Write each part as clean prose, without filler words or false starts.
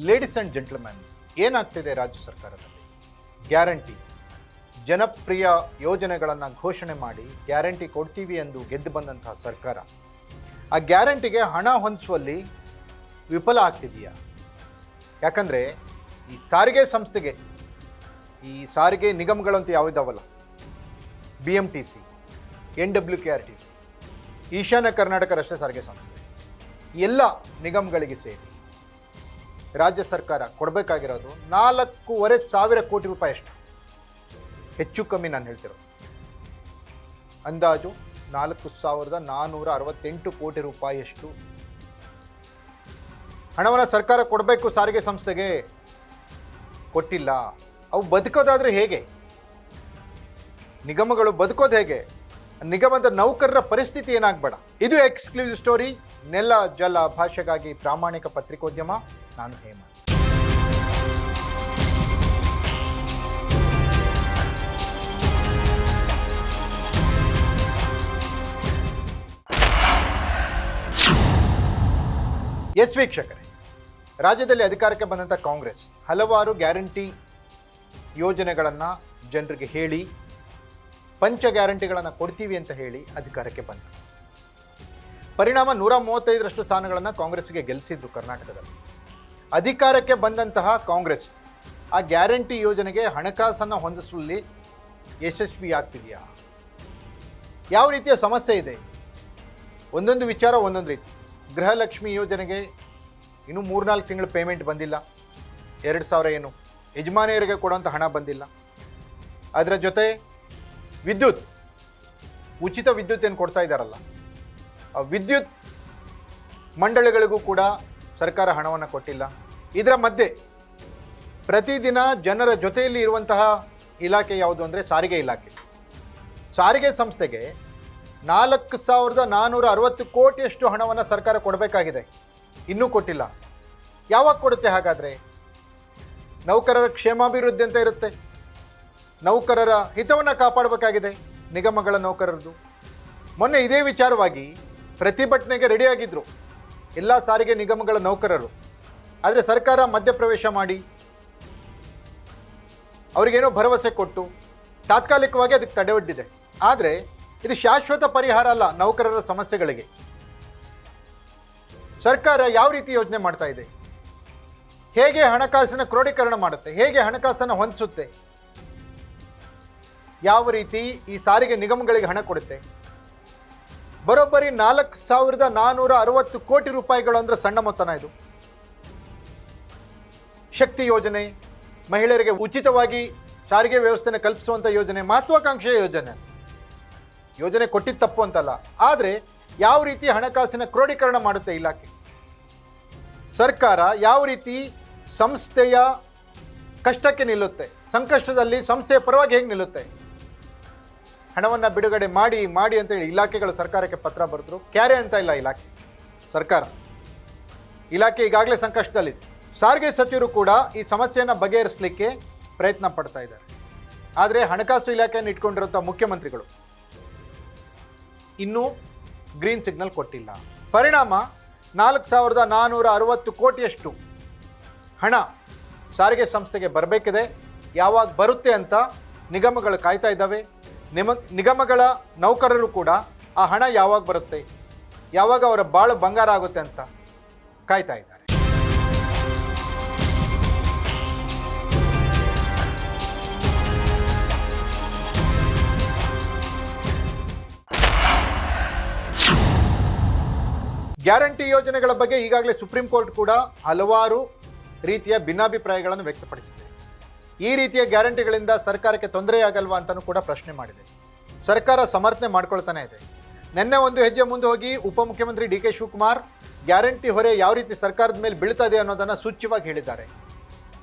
Ladies and gentleman, ಏನಾಗ್ತಿದೆ ರಾಜ್ಯ ಸರ್ಕಾರದಲ್ಲಿ? ಗ್ಯಾರಂಟಿ ಜನಪ್ರಿಯ ಯೋಜನೆಗಳನ್ನು ಘೋಷಣೆ ಮಾಡಿ ಗ್ಯಾರಂಟಿ ಕೊಡ್ತೀವಿ ಎಂದು ಗೆದ್ದು ಬಂದಂತಹ ಸರ್ಕಾರ ಆ ಗ್ಯಾರಂಟಿಗೆ ಹಣ ಹೊಂದಿಸುವಲ್ಲಿ ವಿಫಲ ಆಗ್ತಿದೆಯಾ? ಯಾಕಂದರೆ ಈ ಸಾರಿಗೆ ಸಂಸ್ಥೆಗೆ, ಈ ಸಾರಿಗೆ ನಿಗಮಗಳಂತೂ ಯಾವುದಾವಲ್ಲ, BMTC, NWKRTC, ಈಶಾನ್ಯ ಕರ್ನಾಟಕ ರಸ್ತೆ ಸಾರಿಗೆ ಸಂಸ್ಥೆ, ಎಲ್ಲ ನಿಗಮಗಳಿಗೆ ಸೇರಿ ರಾಜ್ಯ ಸರ್ಕಾರ ಕೊಡಬೇಕಾಗಿರೋದು 4,500 ಕೋಟಿ ರೂಪಾಯಿ ಅಷ್ಟು. ಹೆಚ್ಚು ಕಮ್ಮಿ ನಾನು ಹೇಳ್ತಿರೋದು ಅಂದಾಜು 4,468 ಕೋಟಿ ರೂಪಾಯಿಯಷ್ಟು ಹಣವನ್ನು ಸರ್ಕಾರ ಕೊಡಬೇಕು ಸಾರಿಗೆ ಸಂಸ್ಥೆಗೆ. ಕೊಟ್ಟಿಲ್ಲ. ಅವು ಬದುಕೋದಾದರೆ ಹೇಗೆ? ನಿಗಮಗಳು ಬದುಕೋದು ಹೇಗೆ? ನಿಗಮದ ನೌಕರರ ಪರಿಸ್ಥಿತಿ ಏನಾಗಬೇಡ. ಇದು ಎಕ್ಸ್ಕ್ಲೂಸಿವ್ ಸ್ಟೋರಿ. ನೆಲ ಜಲ ಭಾಷೆಗಾಗಿ ಪ್ರಾಮಾಣಿಕ ಪತ್ರಿಕೋದ್ಯಮ. ನಾನು ಹೇಮಂತ್. ಎಸ್ ವೀಕ್ಷಕರೇ, ರಾಜ್ಯದಲ್ಲಿ ಅಧಿಕಾರಕ್ಕೆ ಬಂದಂಥ ಕಾಂಗ್ರೆಸ್ ಹಲವಾರು ಗ್ಯಾರಂಟಿ ಯೋಜನೆಗಳನ್ನು ಜನರಿಗೆ ಹೇಳಿ, ಪಂಚ ಗ್ಯಾರಂಟಿಗಳನ್ನು ಕೊಡ್ತೀವಿ ಅಂತ ಹೇಳಿ ಅಧಿಕಾರಕ್ಕೆ ಬಂತು. ಪರಿಣಾಮ 135ರಷ್ಟು ಸ್ಥಾನಗಳನ್ನು ಕಾಂಗ್ರೆಸ್ಗೆ ಗೆಲ್ಲಿಸಿದ್ರು ಕರ್ನಾಟಕದಲ್ಲಿ. ಅಧಿಕಾರಕ್ಕೆ ಬಂದಂತಹ ಕಾಂಗ್ರೆಸ್ ಆ ಗ್ಯಾರಂಟಿ ಯೋಜನೆಗೆ ಹಣಕಾಸನ್ನು ಹೊಂದಿಸುವಲ್ಲಿ ಯಶಸ್ವಿಯಾಗ್ತಿದೆಯಾ? ಯಾವ ರೀತಿಯ ಸಮಸ್ಯೆ ಇದೆ? ಒಂದೊಂದು ವಿಚಾರ ಒಂದೊಂದು ರೀತಿ. ಗೃಹಲಕ್ಷ್ಮಿ ಯೋಜನೆಗೆ ಇನ್ನೂ 3-4 ತಿಂಗಳು ಪೇಮೆಂಟ್ ಬಂದಿಲ್ಲ. 2,000 ಏನು ಯಜಮಾನಿಯರಿಗೆ ಕೊಡುವಂಥ ಹಣ ಬಂದಿಲ್ಲ. ಅದರ ಜೊತೆ ವಿದ್ಯುತ್, ಉಚಿತ ವಿದ್ಯುತ್ ಏನು ಕೊಡ್ತಾ ಇದ್ದಾರಲ್ಲ, ಆ ವಿದ್ಯುತ್ ಮಂಡಳಿಗಳಿಗೂ ಕೂಡ ಸರ್ಕಾರ ಹಣವನ್ನು ಕೊಟ್ಟಿಲ್ಲ. ಇದರ ಮಧ್ಯೆ ಪ್ರತಿದಿನ ಜನರ ಜೊತೆಯಲ್ಲಿ ಇರುವಂತಹ ಇಲಾಖೆ ಯಾವುದು ಅಂದರೆ ಸಾರಿಗೆ ಇಲಾಖೆ. ಸಾರಿಗೆ ಸಂಸ್ಥೆಗೆ 4,460 ಕೋಟಿಯಷ್ಟು ಹಣವನ್ನು ಸರ್ಕಾರ ಕೊಡಬೇಕಾಗಿದೆ, ಇನ್ನೂ ಕೊಟ್ಟಿಲ್ಲ. ಯಾವಾಗ ಕೊಡುತ್ತೆ ಹಾಗಾದರೆ? ನೌಕರರ ಕ್ಷೇಮಾಭಿವೃದ್ಧಿ ಅಂತ ಇರುತ್ತೆ, ನೌಕರರ ಹಿತವನ್ನು ಕಾಪಾಡಬೇಕಾಗಿದೆ ನಿಗಮಗಳ ನೌಕರರದು. ಮೊನ್ನೆ ಇದೇ ವಿಚಾರವಾಗಿ ಪ್ರತಿಭಟನೆಗೆ ರೆಡಿಯಾಗಿದ್ದರು ಎಲ್ಲ ಸಾರಿಗೆ ನಿಗಮಗಳ ನೌಕರರು. ಆದರೆ ಸರ್ಕಾರ ಮಧ್ಯಪ್ರವೇಶ ಮಾಡಿ ಅವರಿಗೇನೋ ಭರವಸೆ ಕೊಟ್ಟು ತಾತ್ಕಾಲಿಕವಾಗಿ ಅದಕ್ಕೆ ತಡೆಯೊಡ್ಡಿದೆ. ಆದರೆ ಇದು ಶಾಶ್ವತ ಪರಿಹಾರ ಅಲ್ಲ ನೌಕರರ ಸಮಸ್ಯೆಗಳಿಗೆ. ಸರ್ಕಾರ ಯಾವ ರೀತಿ ಯೋಜನೆ ಮಾಡ್ತಾ ಇದೆ? ಹೇಗೆ ಹಣಕಾಸಿನ ಕ್ರೋಢೀಕರಣ ಮಾಡುತ್ತೆ? ಹೇಗೆ ಹಣಕಾಸನ್ನು ಹೊಂದಿಸುತ್ತೆ? ಯಾವ ರೀತಿ ಈ ಸಾರಿಗೆ ನಿಗಮಗಳಿಗೆ ಹಣ ಕೊಡುತ್ತೆ? ಬರೋಬ್ಬರಿ 4,460 ಕೋಟಿ ರೂಪಾಯಿಗಳು ಅಂದರೆ ಸಣ್ಣ ಮೊತ್ತನ ಇದು. ಶಕ್ತಿ ಯೋಜನೆ, ಮಹಿಳೆಯರಿಗೆ ಉಚಿತವಾಗಿ ಸಾರಿಗೆ ವ್ಯವಸ್ಥೆನ ಕಲ್ಪಿಸುವಂಥ ಯೋಜನೆ, ಮಹತ್ವಾಕಾಂಕ್ಷೆಯ ಯೋಜನೆ ಕೊಟ್ಟಿದ್ದು ತಪ್ಪು ಅಂತಲ್ಲ. ಆದರೆ ಯಾವ ರೀತಿ ಹಣಕಾಸಿನ ಕ್ರೋಢೀಕರಣ ಮಾಡುತ್ತೆ ಇಲಾಖೆ? ಸರ್ಕಾರ ಯಾವ ರೀತಿ ಸಂಸ್ಥೆಯ ಕಷ್ಟಕ್ಕೆ ನಿಲ್ಲುತ್ತೆ? ಸಂಕಷ್ಟದಲ್ಲಿ ಸಂಸ್ಥೆಯ ಪರವಾಗಿ ಹೇಗೆ ನಿಲ್ಲುತ್ತೆ? ಹಣವನ್ನು ಬಿಡುಗಡೆ ಮಾಡಿ ಮಾಡಿ ಅಂತೇಳಿ ಇಲಾಖೆಗಳು ಸರ್ಕಾರಕ್ಕೆ ಪತ್ರ ಬರೆದ್ರು. ಕ್ಯಾರೆ ಅಂತ ಇಲ್ಲ ಇಲಾಖೆ. ಇಲಾಖೆ ಈಗಾಗಲೇ ಸಂಕಷ್ಟದಲ್ಲಿದೆ. ಸಾರಿಗೆ ಸಚಿವರು ಕೂಡ ಈ ಸಮಸ್ಯೆಯನ್ನು ಬಗೆಹರಿಸಲಿಕ್ಕೆ ಪ್ರಯತ್ನ ಪಡ್ತಾ ಇದ್ದಾರೆ. ಆದರೆ ಹಣಕಾಸು ಇಲಾಖೆಯನ್ನು ಇಟ್ಕೊಂಡಿರುವಂಥ ಮುಖ್ಯಮಂತ್ರಿಗಳು ಇನ್ನೂ ಗ್ರೀನ್ ಸಿಗ್ನಲ್ ಕೊಟ್ಟಿಲ್ಲ. ಪರಿಣಾಮ 4,460 ಕೋಟಿಯಷ್ಟು ಹಣ ಸಾರಿಗೆ ಸಂಸ್ಥೆಗೆ ಬರಬೇಕಿದೆ. ಯಾವಾಗ ಬರುತ್ತೆ ಅಂತ ನಿಗಮಗಳು ಕಾಯ್ತಾ ಇದ್ದಾವೆ. ನಿಗಮಗಳ ನೌಕರರು ಕೂಡ ಆ ಹಣ ಯಾವಾಗ ಬರುತ್ತೆ, ಯಾವಾಗ ಅವರ ಬಾಳು ಬಂಗಾರ ಆಗುತ್ತೆ ಅಂತ ಕಾಯ್ತಾ ಇದ್ದಾರೆ. ಗ್ಯಾರಂಟಿ ಯೋಜನೆಗಳ ಬಗ್ಗೆ ಈಗಾಗಲೇ ಸುಪ್ರೀಂ ಕೋರ್ಟ್ ಕೂಡ ಹಲವಾರು ರೀತಿಯ ಭಿನ್ನಾಭಿಪ್ರಾಯಗಳನ್ನು ವ್ಯಕ್ತಪಡಿಸಿದೆ. ಈ ರೀತಿಯ ಗ್ಯಾರಂಟಿಗಳಿಂದ ಸರ್ಕಾರಕ್ಕೆ ತೊಂದರೆಯಾಗಲ್ವಾ ಅಂತಲೂ ಕೂಡ ಪ್ರಶ್ನೆ ಮಾಡಿದೆ. ಸರ್ಕಾರ ಸಮರ್ಥನೆ ಮಾಡ್ಕೊಳ್ತಾನೆ ಇದೆ. ನಿನ್ನೆ ಒಂದು ಹೆಜ್ಜೆ ಮುಂದೆ ಹೋಗಿ ಉಪಮುಖ್ಯಮಂತ್ರಿ DK ಶಿವಕುಮಾರ್ ಗ್ಯಾರಂಟಿ ಹೊರೆ ಯಾವ ರೀತಿ ಸರ್ಕಾರದ ಮೇಲೆ ಬೀಳ್ತದೆ ಅನ್ನೋದನ್ನು ಸೂಚ್ಯವಾಗಿ ಹೇಳಿದ್ದಾರೆ.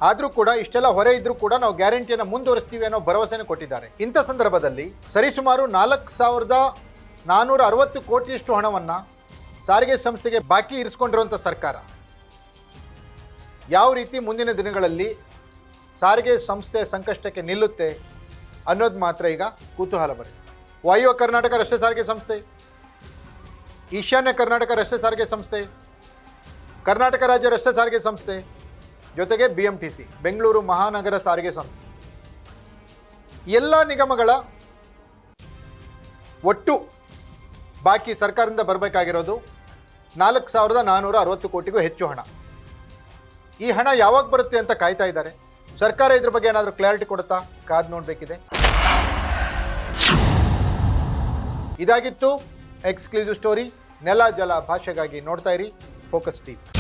ಆದರೂ ಕೂಡ ಇಷ್ಟೆಲ್ಲ ಹೊರೆ ಇದ್ರೂ ಕೂಡ ನಾವು ಗ್ಯಾರಂಟಿಯನ್ನು ಮುಂದುವರಿಸ್ತೀವಿ ಅನ್ನೋ ಭರವಸೆಯನ್ನು ಕೊಟ್ಟಿದ್ದಾರೆ. ಇಂಥ ಸಂದರ್ಭದಲ್ಲಿ ಸರಿಸುಮಾರು 4,460 ಕೋಟಿಯಷ್ಟು ಹಣವನ್ನು ಸಾರಿಗೆ ಸಂಸ್ಥೆಗೆ ಬಾಕಿ ಇರಿಸ್ಕೊಂಡಿರುವಂಥ ಸರ್ಕಾರ ಯಾವ ರೀತಿ ಮುಂದಿನ ದಿನಗಳಲ್ಲಿ ಸಾರಿಗೆ ಸಂಸ್ಥೆ ಸಂಕಷ್ಟಕ್ಕೆ ನಿಲ್ಲುತ್ತೆ ಅನ್ನೋದು ಮಾತ್ರ ಈಗ ಕುತೂಹಲ ಬರುತ್ತೆ. ವಾಯುವ್ಯ ಕರ್ನಾಟಕ ರಸ್ತೆ ಸಾರಿಗೆ ಸಂಸ್ಥೆ, ಈಶಾನ್ಯ ಕರ್ನಾಟಕ ರಸ್ತೆ ಸಾರಿಗೆ ಸಂಸ್ಥೆ, ಕರ್ನಾಟಕ ರಾಜ್ಯ ರಸ್ತೆ ಸಾರಿಗೆ ಸಂಸ್ಥೆ, ಜೊತೆಗೆ BMTC ಬೆಂಗಳೂರು ಮಹಾನಗರ ಸಾರಿಗೆ ಸಂಸ್ಥೆ ಎಲ್ಲ ನಿಗಮಗಳ ಒಟ್ಟು ಬಾಕಿ ಸರ್ಕಾರದಿಂದ ಬರಬೇಕಾಗಿರೋದು 4,460 ಕೋಟಿಗೂ ಹೆಚ್ಚು ಹಣ. ಈ ಹಣ ಯಾವಾಗ ಬರುತ್ತೆ ಅಂತ ಕಾಯ್ತಾ ಇದ್ದಾರೆ. ಸರ್ಕಾರ ಇದ್ರ ಬಗ್ಗೆ ಏನಾದರೂ ಕ್ಲಾರಿಟಿ ಕೊಡುತ್ತಾ? ಕಾದು ನೋಡಬೇಕಿದೆ. ಇದಾಗಿತ್ತು ಎಕ್ಸ್ಕ್ಲೂಸಿವ್ ಸ್ಟೋರಿ. ನೆಲ ಜಲ ಭಾಷೆಗಾಗಿ ನೋಡ್ತಾ ಇರಿ ಫೋಕಸ್ ಟಿವಿ.